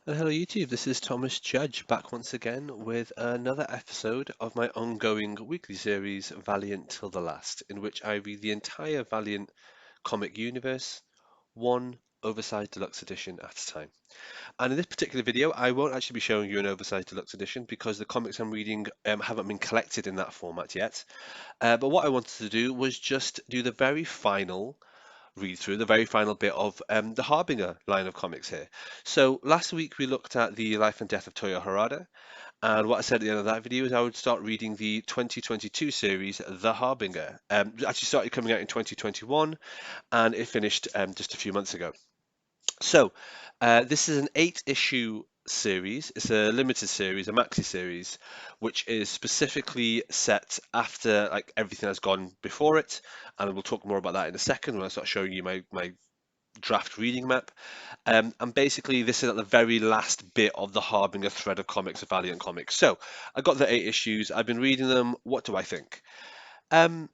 And hello YouTube, this is Thomas Judge back once again with another episode of my ongoing weekly series Valiant Till the Last, in which I read the entire Valiant comic universe, one oversized deluxe edition at a time. And in this particular video, I won't actually be showing you an oversized deluxe edition because the comics I'm reading haven't been collected in that format yet. But what I wanted to do was just do the very final read through the very final bit of the Harbinger line of comics here. So last week we looked at the life and death of Toyo Harada, and what I said at the end of that video is I would start reading the 2022 series, The Harbinger. It actually started coming out in 2021, and it finished just a few months ago. So this is an 8-issue series. It's a limited series, a maxi series, which is specifically set after like everything has gone before it, and we'll talk more about that in a second when I start showing you my draft reading map. And basically, this is at the very last bit of the Harbinger thread of comics of Valiant Comics. So I got the 8 issues. I've been reading them. What do I think? Um,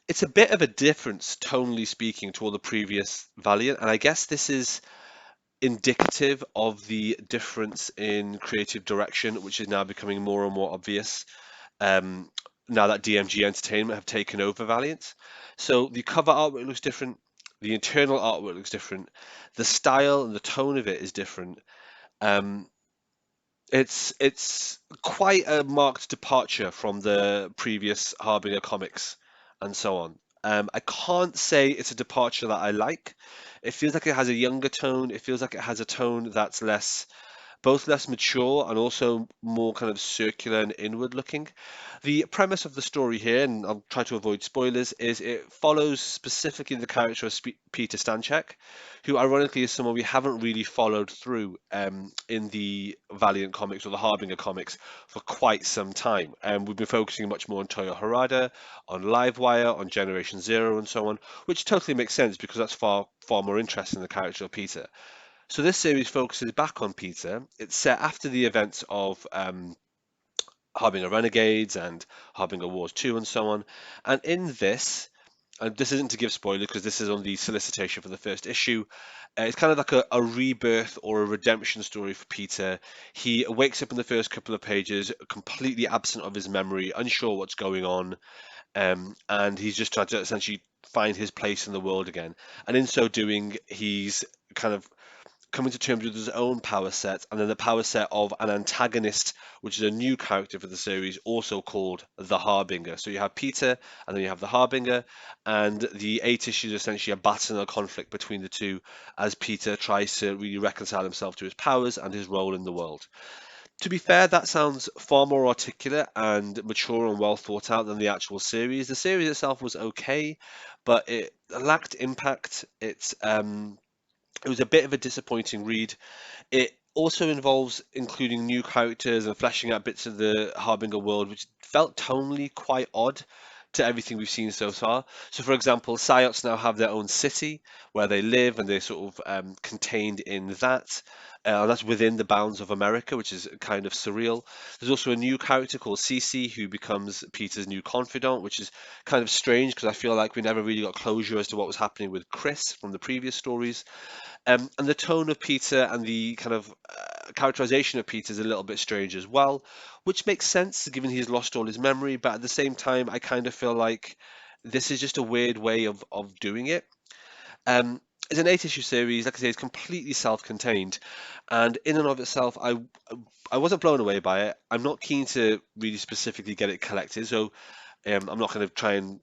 it's a bit of a difference, tonally speaking, to all the previous Valiant, and I guess this is indicative of the difference in creative direction, which is now becoming more and more obvious. Um, now that DMG Entertainment have taken over Valiant. So the cover artwork looks different, the internal artwork looks different, the style and the tone of it is different. Um, it's quite a marked departure from the previous Harbinger comics and so on. I can't say it's a departure that I like. It feels like it has a younger tone. It feels like it has a tone that's both less mature and also more kind of circular and inward looking. The premise of the story here, and I'll try to avoid spoilers, is it follows specifically the character of Peter Stanchek, who ironically is someone we haven't really followed through in the Valiant comics or the Harbinger comics for quite some time. We've been focusing much more on Toyo Harada, on Livewire, on Generation Zero, and so on, which totally makes sense because that's far more interesting than the character of Peter. So this series focuses back on Peter. It's set after the events of Harbinger Renegades and Harbinger Wars 2 and so on. And in this, and this isn't to give spoiler because this is on the solicitation for the first issue. It's kind of like a rebirth or a redemption story for Peter. He wakes up in the first couple of pages completely absent of his memory, unsure what's going on, and he's just trying to essentially find his place in the world again. And in so doing, he's kind of coming to terms with his own power set, and then the power set of an antagonist, which is a new character for the series, also called the Harbinger. So you have Peter, and then you have the Harbinger, and the 8 issues are essentially a battle and a conflict between the two as Peter tries to really reconcile himself to his powers and his role in the world. To be fair, that sounds far more articulate and mature and well thought out than the actual series. The series itself was okay, but it lacked impact. It was a bit of a disappointing read. It also involves including new characters and fleshing out bits of the Harbinger world, which felt tonally quite odd to everything we've seen so far. So, for example, Psyops now have their own city where they live, and they're sort of contained in that. That's within the bounds of America, which is kind of surreal. There's also a new character called Cece who becomes Peter's new confidant, which is kind of strange because I feel like we never really got closure as to what was happening with Chris from the previous stories. And the tone of Peter and the kind of characterization of Peter is a little bit strange as well, which makes sense given he's lost all his memory. But at the same time, I kind of feel like this is just a weird way of doing it. It's an 8 issue series, like I say, it's completely self-contained, and in and of itself, I wasn't blown away by it. I'm not keen to really specifically get it collected, so I'm not going to try and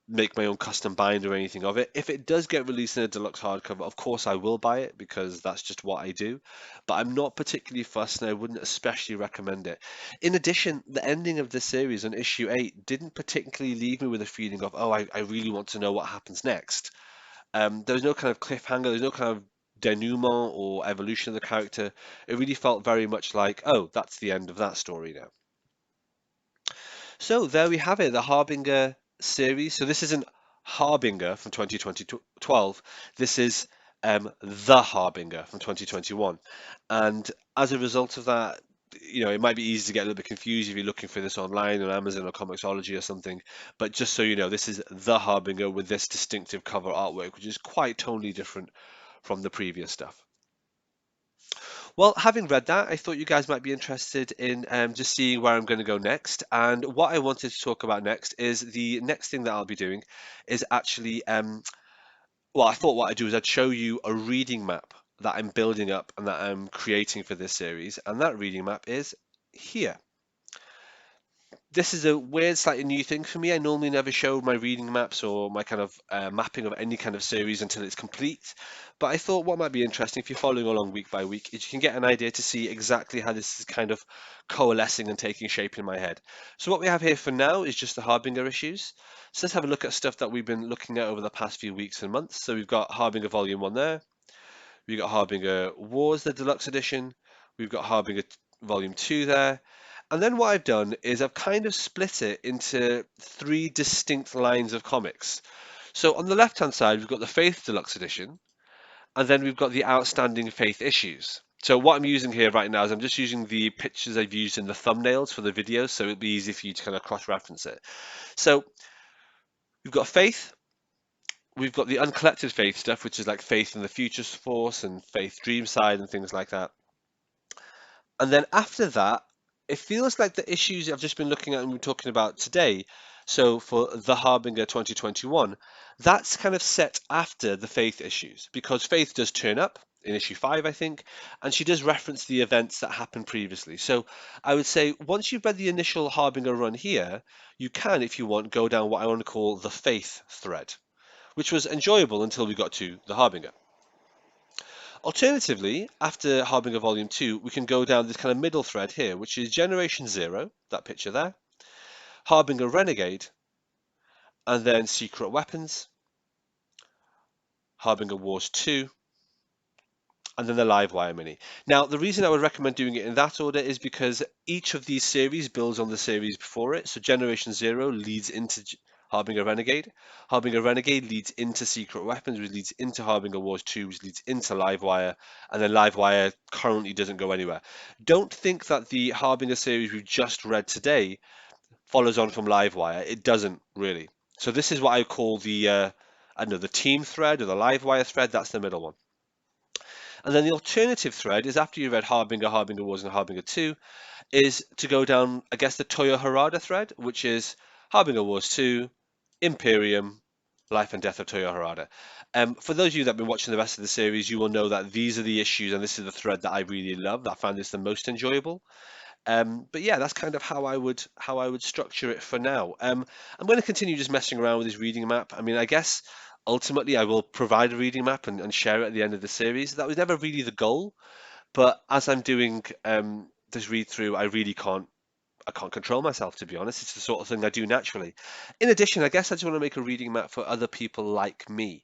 make my own custom binder or anything of it. If it does get released in a deluxe hardcover, of course I will buy it because that's just what I do. But I'm not particularly fussed and I wouldn't especially recommend it. In addition, the ending of this series on issue 8 didn't particularly leave me with a feeling of, oh, I really want to know what happens next. There was no kind of cliffhanger, there's no kind of denouement or evolution of the character. It really felt very much like, oh, that's the end of that story now. So there we have it, the Harbinger series. So this isn't Harbinger from 2012. This is the Harbinger from 2021. And as a result of that, it might be easy to get a little bit confused if you're looking for this online on Amazon or Comixology or something. But just so you know, this is the Harbinger with this distinctive cover artwork, which is quite totally different from the previous stuff. Well, having read that, I thought you guys might be interested in just seeing where I'm going to go next. And what I wanted to talk about next is the next thing that I'll be doing is actually, well, I thought what I'd do is I'd show you a reading map that I'm building up and that I'm creating for this series. And that reading map is here. This is a weird, slightly new thing for me. I normally never show my reading maps or my kind of mapping of any kind of series until it's complete. But I thought what might be interesting if you're following along week by week is you can get an idea to see exactly how this is kind of coalescing and taking shape in my head. So what we have here for now is just the Harbinger issues. So let's have a look at stuff that we've been looking at over the past few weeks and months. So we've got Harbinger Volume 1 there. We've got Harbinger Wars, the deluxe edition. We've got Harbinger Volume 2 there. And then what I've done is I've kind of split it into three distinct lines of comics. So on the left-hand side, we've got the Faith Deluxe Edition, and then we've got the Outstanding Faith issues. So what I'm using here right now is I'm just using the pictures I've used in the thumbnails for the video, so it'll be easy for you to kind of cross-reference it. So we've got Faith, we've got the Uncollected Faith stuff, which is like Faith in the Future Force and Faith Dreamside and things like that. And then after that, it feels like the issues I've just been looking at and we're talking about today. So for the Harbinger 2021, that's kind of set after the Faith issues because Faith does turn up in issue 5, I think, and she does reference the events that happened previously. So I would say once you've read the initial Harbinger run here, you can, if you want, go down what I want to call the Faith thread, which was enjoyable until we got to the Harbinger. Alternatively, after Harbinger Volume 2, we can go down this kind of middle thread here, which is Generation Zero, that picture there, Harbinger Renegade, and then Secret Weapons, Harbinger Wars 2, and then the Livewire mini. Now, the reason I would recommend doing it in that order is because each of these series builds on the series before it. So Generation Zero leads into Harbinger Renegade. Harbinger Renegade leads into Secret Weapons, which leads into Harbinger Wars 2, which leads into Livewire, and then Livewire currently doesn't go anywhere. Don't think that the Harbinger series we've just read today follows on from Livewire. It doesn't really. So this is what I call the, I don't know, the team thread or the Livewire thread. That's the middle one. And then the alternative thread is after you read Harbinger, Harbinger Wars, and Harbinger 2, is to go down, I guess, the Toyo Harada thread, which is Harbinger Wars 2, Imperium, Life and Death of Toyo Harada. For those of you that have been watching the rest of the series, you will know that these are the issues, and this is the thread that I really love, that I found this the most enjoyable. But yeah, that's kind of how I would structure it for now. I'm going to continue just messing around with this reading map. I mean, I guess ultimately I will provide a reading map and share it at the end of the series. That was never really the goal, but as I'm doing this read through, I can't control myself, to be honest. It's the sort of thing I do naturally. In addition, I guess I just want to make a reading map for other people like me.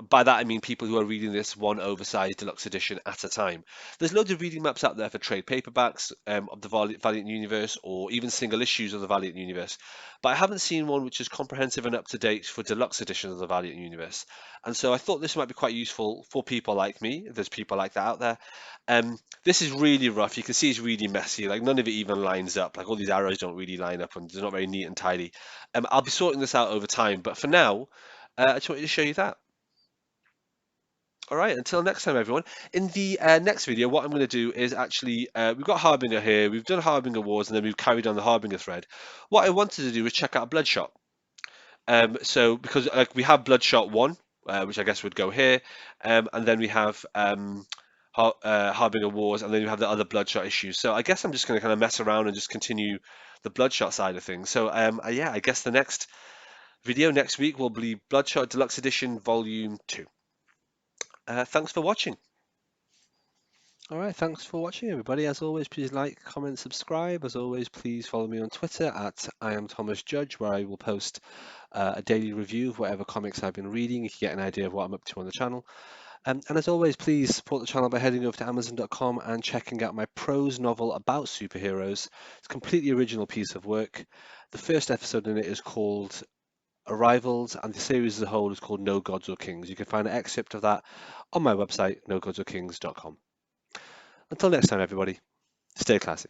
By that I mean people who are reading this one oversized deluxe edition at a time. There's loads of reading maps out there for trade paperbacks of the Valiant Universe or even single issues of the Valiant Universe, but I haven't seen one which is comprehensive and up to date for deluxe editions of the Valiant Universe. And so I thought this might be quite useful for people like me, if there's people like that out there. This is really rough. You can see it's really messy. Like none of it even lines up. Like all these arrows don't really line up and they're not very neat and tidy. I'll be sorting this out over time, but for now, I just wanted to show you that. All right, until next time, everyone. In the next video, what I'm going to do is actually, we've got Harbinger here, we've done Harbinger Wars, and then we've carried on the Harbinger thread. What I wanted to do is check out Bloodshot. So, because we have Bloodshot 1, which I guess would go here, and then we have Harbinger Wars, and then we have the other Bloodshot issues. So I guess I'm just going to kind of mess around and just continue the Bloodshot side of things. So, yeah, I guess the next video next week will be Bloodshot Deluxe Edition Volume 2. Thanks for watching. All right, thanks for watching, everybody. As always, please like, comment, subscribe. As always, please follow me on Twitter at I am Thomas Judge, where I will post a daily review of whatever comics I've been reading. You can get an idea of what I'm up to on the channel. And as always, please support the channel by heading over to Amazon.com and checking out my prose novel about superheroes. It's a completely original piece of work. The first episode in it is called Arrivals, and the series as a whole is called No Gods or Kings. You can find an excerpt of that on my website, nogodsorkings.com. Until next time, everybody, stay classy.